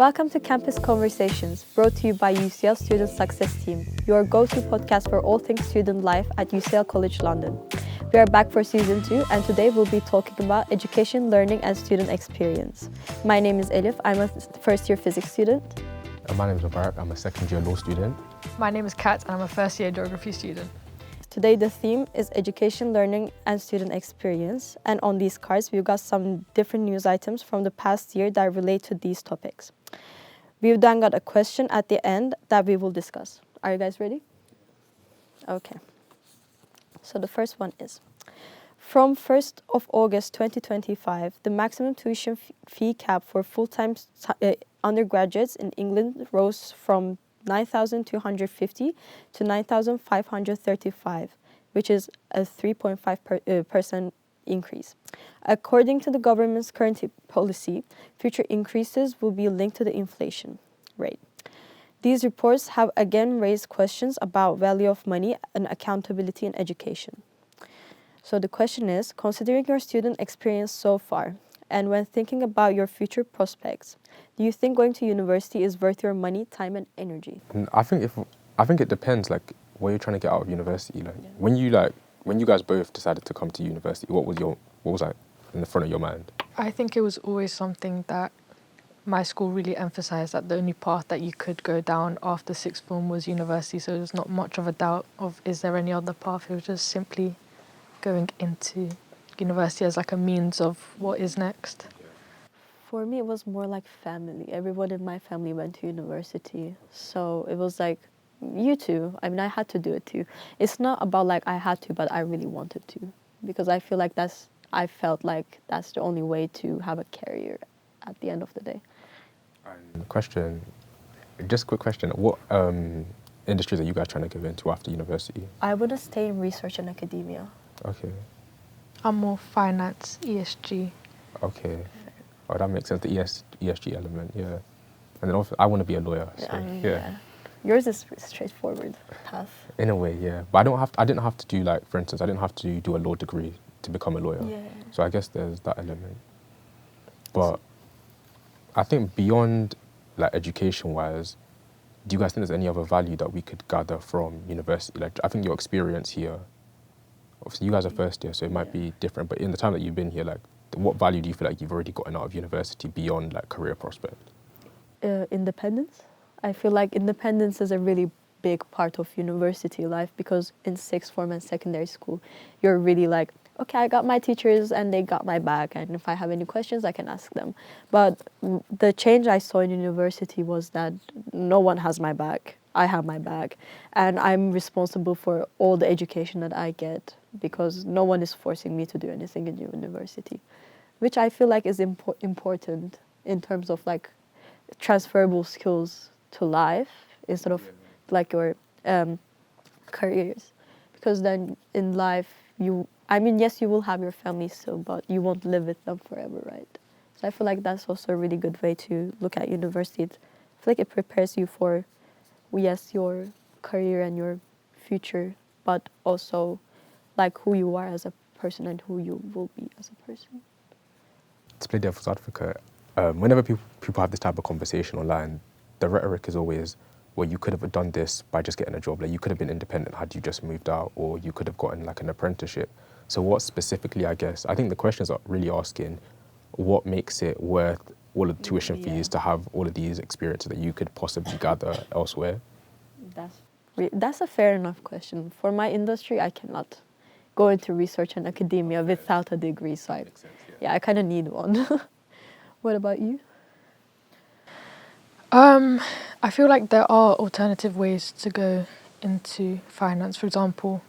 Welcome to Campus Conversations, brought to you by UCL Student Success Team, your go-to podcast for all things student life at UCL College London. We are back for Season 2, and today we'll be talking about education, learning, and student experience. My name is Elif. I'm a first-year physics student. My name is Mubaraq. I'm a second-year law student. My name is Kat, and I'm a first-year geography student. Today the theme is education, learning, and student experience. And on these cards, we've got some different news items from the past year that relate to these topics. We've then got a question at the end that we will discuss. Are you guys ready? Okay. So the first one is, from 1st of August 2025, the maximum tuition fee cap for full-time undergraduates in England rose from 9,250 to 9,535, which is a 3.5% increase. According to the government's current policy, future increases will be linked to the inflation rate. These reports have again raised questions about value of money and accountability in education. So the question is, considering your student experience so far, and when thinking about your future prospects, do you think going to university is worth your money, time, and energy? I think it depends, like, what you're trying to get out of university. Like, when you guys both decided to come to university, what was that in the front of your mind? I think it was always something that my school really emphasised, that the only path that you could go down after sixth form was university. So there's not much of a doubt of is there any other path. It was just simply going into university as like a means of what is next. For me, it was more like family. Everyone in my family went to university. So it was like, you too. I mean, I had to do it too. It's not about like I had to, but I really wanted to. Because I feel like I felt like that's the only way to have a career at the end of the day. Just a quick question. What industries are you guys trying to go into after university? I want to stay in research and academia. Okay. I'm more finance, ESG. Okay. Oh, that makes sense. The ESG element, yeah. And then also, I want to be a lawyer. So, yeah. Yours is a straightforward path. In a way, yeah. But I didn't have to do, like, for instance, I didn't have to do a law degree to become a lawyer. Yeah. So I guess there's that element. But I think beyond, like, education-wise, do you guys think there's any other value that we could gather from university? Like, I think your experience here, obviously you guys are first year, so it might be different, but in the time that you've been here, like, what value do you feel like you've already gotten out of university beyond, like, career prospect? Independence. I feel like independence is a really big part of university life, because in sixth form and secondary school, you're really like, okay, I got my teachers and they got my back, and if I have any questions, I can ask them. But the change I saw in university was that no one has my back. I have my back, and I'm responsible for all the education that I get, because no one is forcing me to do anything in university, which I feel like is important in terms of like transferable skills to life instead of like your careers, because then in life yes, you will have your family still, but you won't live with them forever, right? So I feel like that's also a really good way to look at university. I feel like it prepares you for, yes, your career and your future, but also like who you are as a person and who you will be as a person. To play devil's advocate, whenever people have this type of conversation online, the rhetoric is always, well, you could have done this by just getting a job. Like, you could have been independent had you just moved out, or you could have gotten like an apprenticeship. So what specifically, I guess, I think the questions are really asking, what makes it worth all of the tuition fees to have all of these experiences that you could possibly gather elsewhere? That's a fair enough question. For my industry, I cannot go into research and academia without a degree, so I kind of need one. What about you? I feel like there are alternative ways to go into finance. For example,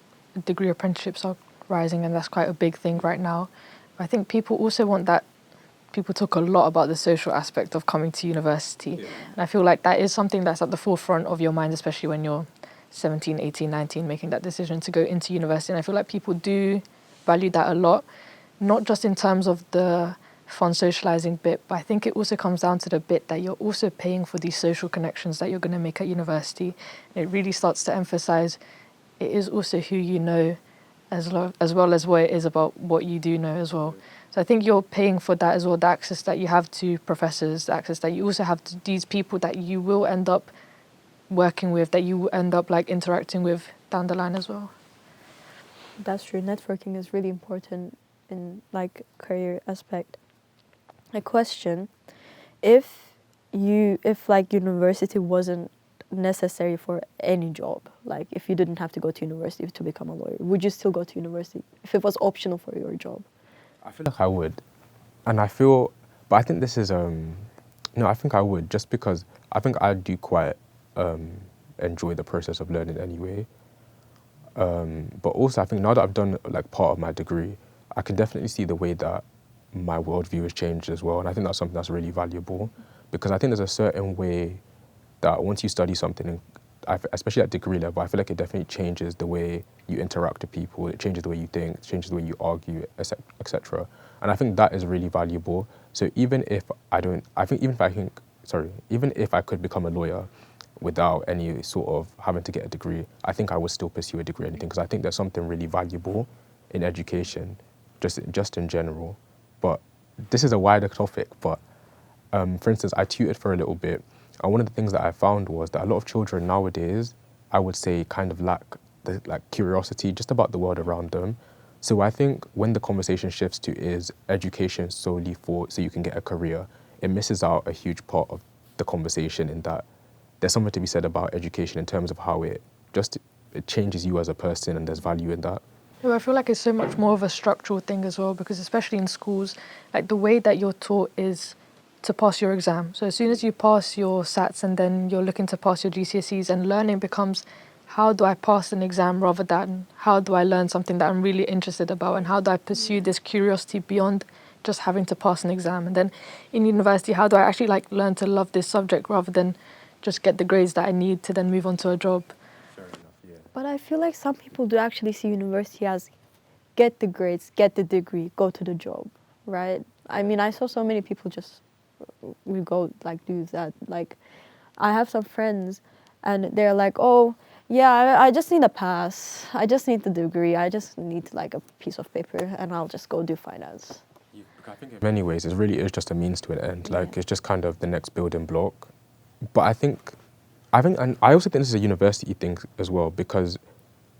degree apprenticeships are rising, and that's quite a big thing right now. I think people also want that. People talk a lot about the social aspect of coming to university. Yeah. And I feel like that is something that's at the forefront of your mind, especially when you're 17, 18, 19, making that decision to go into university. And I feel like people do value that a lot, not just in terms of the fun socializing bit, but I think it also comes down to the bit that you're also paying for these social connections that you're going to make at university. And it really starts to emphasize it is also who you know, as well as what it is about what you do know as well. So I think you're paying for that as well, the access that you have to professors, the access that you also have to these people that you will end up working with, that you end up like interacting with down the line as well. That's true. Networking is really important in like career aspect. A question: if like university wasn't necessary for any job, like if you didn't have to go to university to become a lawyer, would you still go to university if it was optional for your job? I feel like I would, and but I think this is no, I think I would, just because I think I do quite enjoy the process of learning anyway. But also, I think now that I've done like part of my degree, I can definitely see the way that my worldview has changed as well, and I think that's something that's really valuable, because I think there's a certain way that once you study something, especially at degree level, I feel like it definitely changes the way you interact with people, it changes the way you think, it changes the way you argue, etc. And I think that is really valuable. So even if I could become a lawyer without any sort of having to get a degree, I think I would still pursue a degree or anything, because I think there's something really valuable in education, just in general. But this is a wider topic, but for instance, I tutored for a little bit, and one of the things that I found was that a lot of children nowadays, I would say, kind of lack the curiosity just about the world around them. So I think when the conversation shifts to is education solely so you can get a career, it misses out a huge part of the conversation, in that there's something to be said about education in terms of how it changes you as a person, and there's value in that. Well, I feel like it's so much more of a structural thing as well, because especially in schools, like the way that you're taught is to pass your exam. So as soon as you pass your SATs and then you're looking to pass your GCSEs, and learning becomes, how do I pass an exam rather than how do I learn something that I'm really interested about, and how do I pursue this curiosity beyond just having to pass an exam. And then in university, how do I actually like learn to love this subject rather than just get the grades that I need to then move on to a job. Fair enough, yeah. But I feel like some people do actually see university as get the grades, get the degree, go to the job, right? I mean, I saw so many people just we go like do that. Like, I have some friends, and they're like, oh yeah, I just need a pass. I just need the degree. I just need like a piece of paper, and I'll just go do finance. I think in many ways it really is just a means to an end. Like, Yeah. it's just kind of the next building block. But I think, and I also think this is a university thing as well, because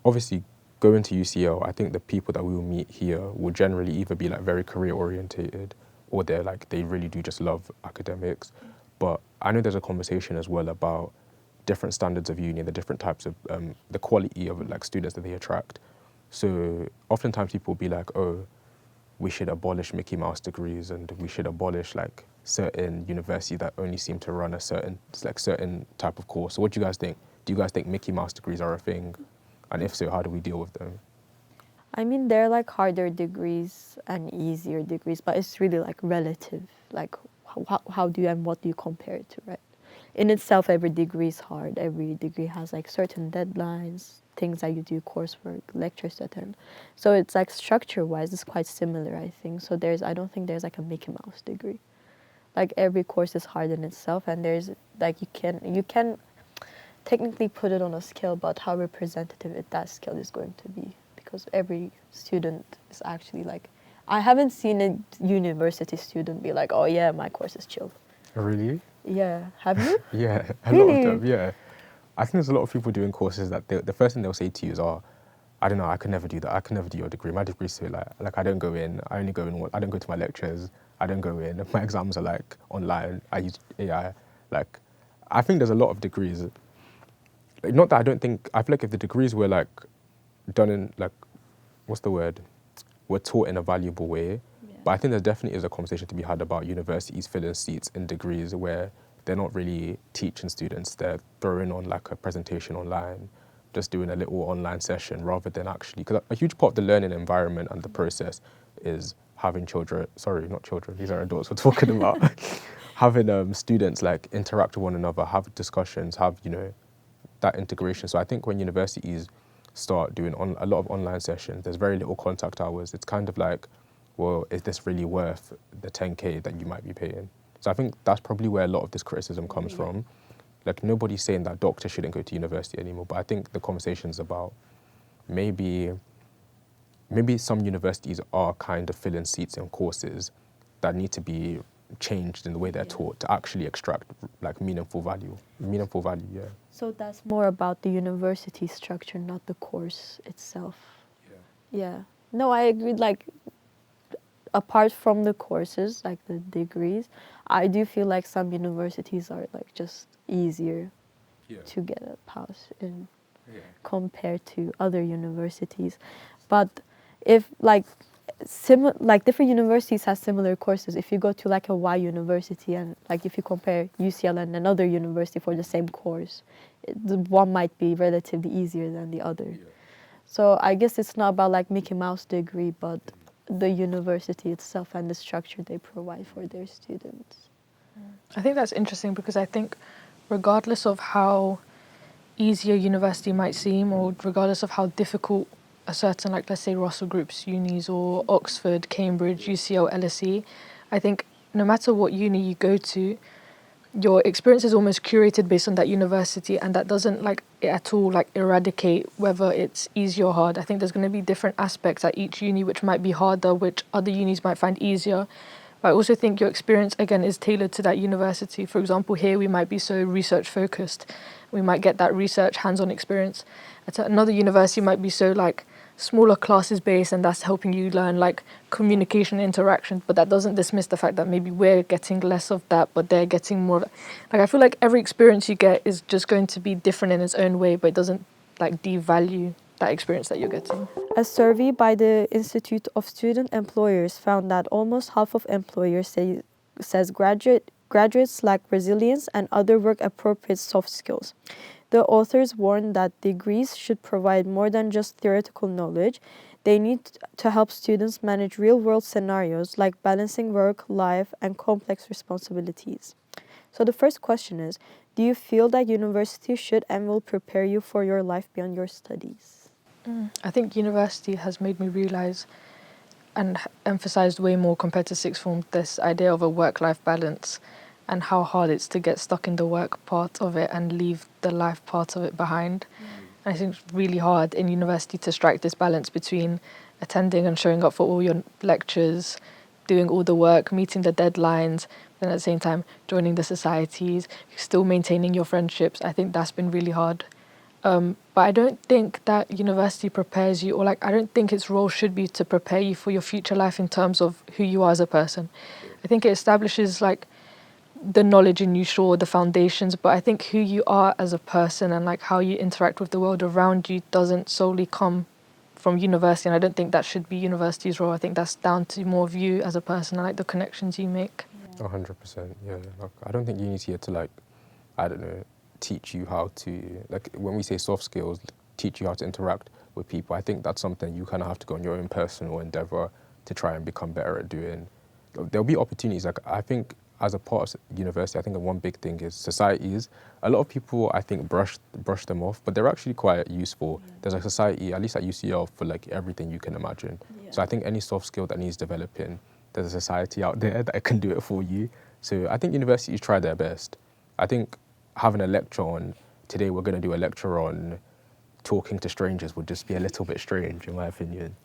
obviously going to UCL, I think the people that we will meet here will generally either be like very career orientated, or they really do just love academics. But I know there's a conversation as well about different standards of uni, the different types of, the quality of like students that they attract. So oftentimes people will be like, oh, we should abolish Mickey Mouse degrees, and we should abolish like certain universities that only seem to run a certain type of course. So what do you guys think? Do you guys think Mickey Mouse degrees are a thing? And if so, how do we deal with them? I mean, they're like harder degrees and easier degrees, but it's really like relative. Like, how do you and what do you compare it to, right? In itself, every degree is hard. Every degree has like certain deadlines, things that you do, coursework, lectures to attend. So it's like structure-wise, it's quite similar, I think. So I don't think there's like a Mickey Mouse degree. Like, every course is hard in itself, and there's like you can technically put it on a scale, but how representative that scale is going to be, because every student is actually like, I haven't seen a university student be like, oh yeah, my course is chill. Really? Yeah, have you? Yeah, a Really? lot of them, yeah. I think there's a lot of people doing courses that the first thing they'll say to you is, oh, I don't know, I could never do that. I could never do your degree. My degree's so like I don't go in. I only go in. I don't go to my lectures. I don't go in. My exams are like online. I use AI. Like, I think there's a lot of degrees. Like, not that I don't think. I feel like if the degrees were like done in like, what's the word? Were taught in a valuable way. Yeah. But I think there definitely is a conversation to be had about universities filling seats in degrees where they're not really teaching students. They're throwing on like a presentation online, just doing a little online session, rather than actually, because a huge part of the learning environment and the process is having not children, these are adults we're talking about, having students like interact with one another, have discussions, have, that integration. So I think when universities start doing a lot of online sessions, there's very little contact hours. It's kind of like, well, is this really worth the 10K that you might be paying? So I think that's probably where a lot of this criticism comes from. Like, nobody's saying that doctors shouldn't go to university anymore, but I think the conversation's about maybe maybe some universities are kind of filling seats in courses that need to be changed in the way they're taught to actually extract like meaningful value. Yeah. So that's more about the university structure, not the course itself. Yeah. No, I agree. Like, apart from the courses, like the degrees, I do feel like some universities are like just easier to get a pass in compared to other universities. But if like like different universities have similar courses. If you go to like a Y university and like if you compare UCL and another university for the same course, the one might be relatively easier than the other. So I guess it's not about like Mickey Mouse degree, but the university itself and the structure they provide for their students. I think that's interesting because I think regardless of how easy a university might seem, or regardless of how difficult a certain, like let's say Russell Group's unis or Oxford, Cambridge, UCL, LSE, I think no matter what uni you go to, your experience is almost curated based on that university, and that doesn't like at all like eradicate whether it's easy or hard. I think there's going to be different aspects at each uni which might be harder, which other unis might find easier. But I also think your experience again is tailored to that university. For example, here we might be so research focused, we might get that research hands-on experience. At another university might be so like smaller classes based, and that's helping you learn like communication interaction, but that doesn't dismiss the fact that maybe we're getting less of that but they're getting more. Like I feel like every experience you get is just going to be different in its own way, but it doesn't like devalue that experience that you're getting. A survey by the Institute of Student Employers found that almost half of employers says graduates lack resilience and other work-appropriate soft skills. The authors warn that degrees should provide more than just theoretical knowledge. They need to help students manage real-world scenarios like balancing work, life, and complex responsibilities. So the first question is, do you feel that university should and will prepare you for your life beyond your studies? I think university has made me realise and emphasised way more compared to sixth form this idea of a work-life balance and how hard it's to get stuck in the work part of it and leave the life part of it behind. I think it's really hard in university to strike this balance between attending and showing up for all your lectures, doing all the work, meeting the deadlines, then at the same time joining the societies, still maintaining your friendships. I think that's been really hard. But I don't think that university prepares you, or like I don't think its role should be to prepare you for your future life in terms of who you are as a person. I think it establishes like the knowledge in you, sure, the foundations, but I think who you are as a person and like how you interact with the world around you doesn't solely come from university, and I don't think that should be university's role. I think that's down to more of you as a person and like the connections you make. 100%, yeah. Like, I don't think uni's here to like, I don't know, teach you how to, like when we say soft skills, teach you how to interact with people. I think that's something you kind of have to go on your own personal endeavor to try and become better at doing. There'll be opportunities. Like I think as a part of university, I think one big thing is societies. A lot of people, I think, brush them off, but they're actually quite useful. There's a society, at least at UCL, for like everything you can imagine. So I think any soft skill that needs developing, there's a society out there that can do it for you. So I think universities try their best. I think having a lecture on, today we're going to do a lecture on talking to strangers would just be a little bit strange, in my opinion.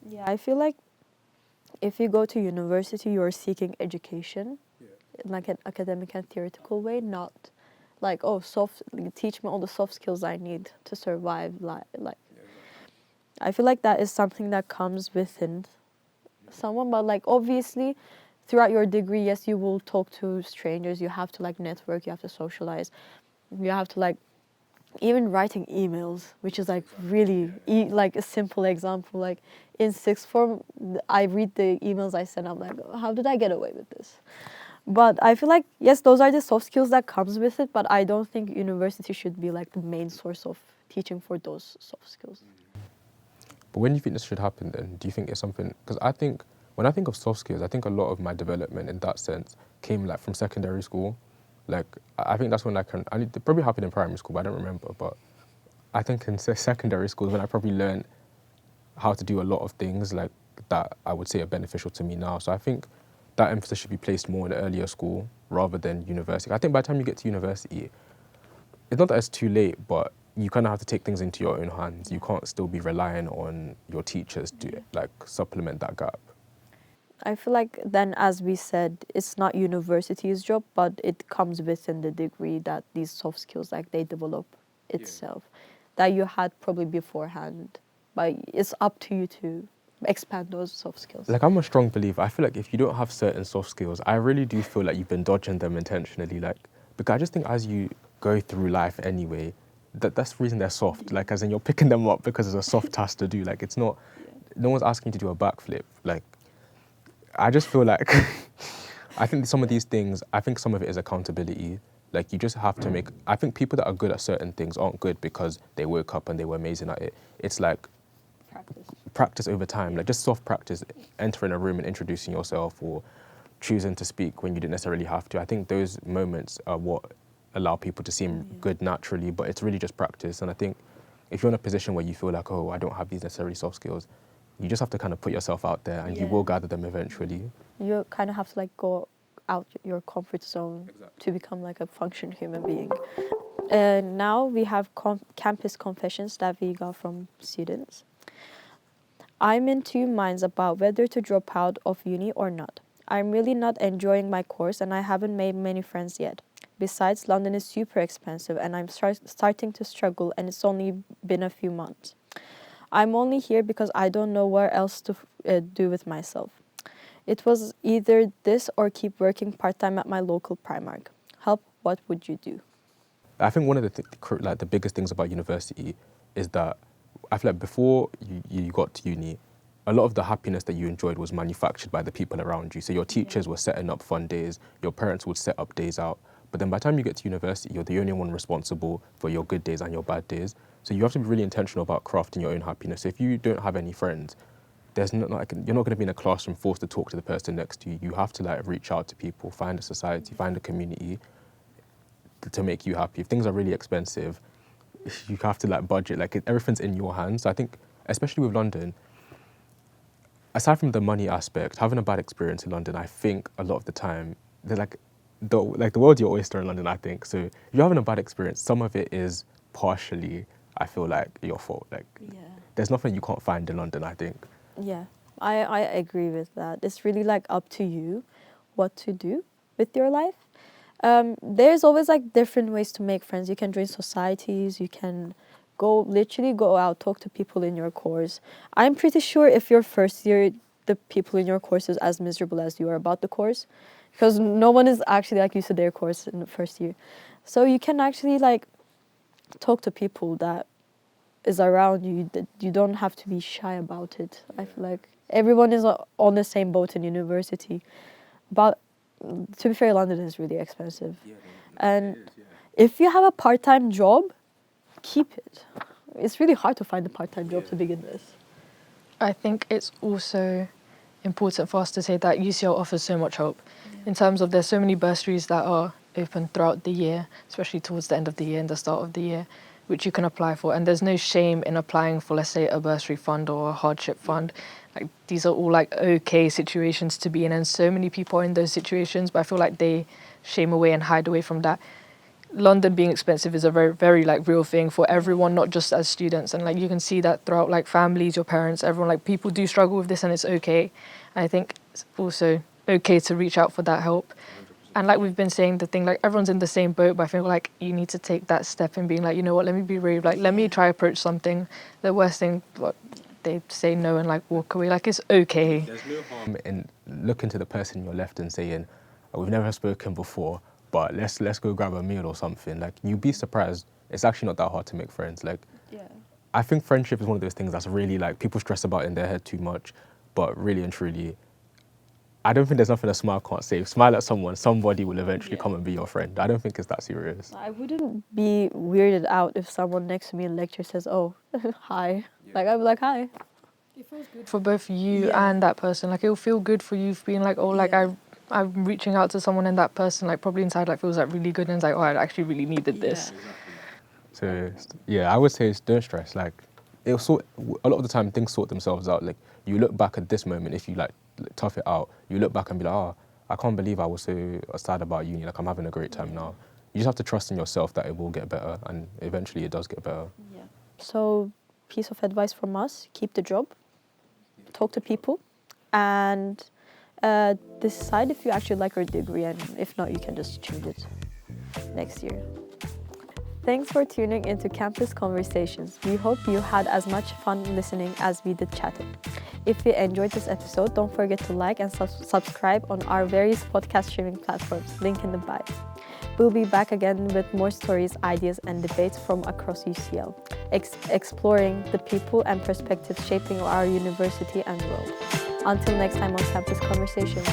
Yeah, I feel like if you go to university, you're seeking education in like an academic and theoretical way, not like, oh, teach me all the soft skills I need to survive. I feel like that is something that comes within someone, but like obviously throughout your degree, yes, you will talk to strangers, you have to like network, you have to socialize, you have to like even writing emails, which is like really like a simple example. Like in sixth form, I read the emails I sent. I'm like, how did I get away with this? But I feel like yes, those are the soft skills that comes with it. But I don't think university should be like the main source of teaching for those soft skills. But when do you think this should happen then? Do you think it's something, because I think, when I think of soft skills, I think a lot of my development in that sense came like from secondary school. Like, I think that's when it probably happened in primary school, but I don't remember. But I think in secondary school is when I probably learned how to do a lot of things like that I would say are beneficial to me now. So I think that emphasis should be placed more in earlier school rather than university. I think by the time you get to university, it's not that it's too late, but you kind of have to take things into your own hands. You can't still be relying on your teachers to like supplement that gap. I feel like then, as we said, it's not university's job, but it comes within the degree that these soft skills, like they develop itself, that you had probably beforehand. But it's up to you to expand those soft skills. Like, I'm a strong believer. I feel like if you don't have certain soft skills, I really do feel like you've been dodging them intentionally. Like, because I just think as you go through life anyway, that's the reason they're soft. Like, as in you're picking them up because it's a soft task to do. Like, it's not, no one's asking you to do a backflip. Like, I just feel like, I think some of these things, I think some of it is accountability. Like, you just have to make, I think people that are good at certain things aren't good because they woke up and they were amazing at it. It's like, practice over time, like just soft practice, entering a room and introducing yourself or choosing to speak when you didn't necessarily have to. I think those moments are what allow people to seem good naturally, but it's really just practice. And I think if you're in a position where you feel like, oh, I don't have these necessary soft skills, you just have to kind of put yourself out there and you will gather them eventually. You kind of have to like go out your comfort zone to become like a functional human being. Now we have campus confessions that we got from students. I'm in two minds about whether to drop out of uni or not. I'm really not enjoying my course and I haven't made many friends yet. Besides, London is super expensive and I'm starting to struggle and it's only been a few months. I'm only here because I don't know where else to do with myself. It was either this or keep working part-time at my local Primark. Help, what would you do? I think one of the biggest things about university is that I feel like before you got to uni, a lot of the happiness that you enjoyed was manufactured by the people around you. So your teachers were setting up fun days, your parents would set up days out. But then by the time you get to university, you're the only one responsible for your good days and your bad days. So you have to be really intentional about crafting your own happiness. If you don't have any friends, there's not like you're not going to be in a classroom forced to talk to the person next to you. You have to like reach out to people, find a society, find a community to make you happy. If things are really expensive, you have to like budget. Like everything's in your hands. So I think, especially with London, aside from the money aspect, having a bad experience in London, I think a lot of the time they're like the world's your oyster in London. I think so. If you're having a bad experience, some of it is partially, I feel like, your fault. Like there's nothing you can't find in London. I think. Yeah, I agree with that. It's really like up to you what to do with your life. There's always like different ways to make friends. You can join societies, you can literally go out, talk to people in your course. I'm pretty sure if you're first year, the people in your course is as miserable as you are about the course, because no one is actually like used to their course in the first year. So you can actually like talk to people that is around you. That you don't have to be shy about it. I feel like everyone is on the same boat in university. But to be fair, London is really expensive. And if you have a part-time job, keep it. It's really hard to find a part-time job to begin with. I think it's also important for us to say that UCL offers so much hope in terms of there's so many bursaries that are open throughout the year, especially towards the end of the year and the start of the year, which you can apply for. And there's no shame in applying for, let's say, a bursary fund or a hardship fund. Like these are all like okay situations to be in, and so many people are in those situations, but I feel like they shame away and hide away from that. London being expensive is a very, very like real thing for everyone, not just as students. And like you can see that throughout like families, your parents, everyone, like people do struggle with this and it's okay. And I think it's also okay to reach out for that help. And like we've been saying, the thing, like everyone's in the same boat, but I feel like you need to take that step in being like, you know what, let me be brave, like let me try approach something. The worst thing, they say no and like walk away, like it's okay. There's no harm in looking to the person you're left and saying, oh, we've never spoken before, but let's go grab a meal or something. Like you'd be surprised. It's actually not that hard to make friends. Like I think friendship is one of those things that's really like people stress about in their head too much, but really and truly, I don't think there's nothing a smile can't save. Smile at someone, somebody will eventually come and be your friend. I don't think it's that serious. I wouldn't be weirded out if someone next to me in lecture says, oh, hi. Like, I'd be like, hi. It feels good for both you and that person. Like, it'll feel good for you being like, oh, like, I'm reaching out to someone and that person, like, probably inside, like, feels, like, really good and it's like, oh, I actually really needed this. So, yeah, I would say don't stress. Like, a lot of the time, things sort themselves out. Like, you look back at this moment, if you, like, tough it out, you look back and be like, oh, I can't believe I was so sad about uni. Like, I'm having a great time now. you just have to trust in yourself that it will get better, and eventually it does get better. Yeah. So, piece of advice from us: keep the job, talk to people, and decide if you actually like your degree, and if not, you can just change it next year. Thanks for tuning into Campus Conversations. We hope you had as much fun listening as we did chatting. If you enjoyed this episode, don't forget to like and subscribe on our various podcast streaming platforms, link in the bio. We'll be back again with more stories, ideas, and debates from across UCL, exploring the people and perspectives shaping our university and world. Until next time on Campus Conversations.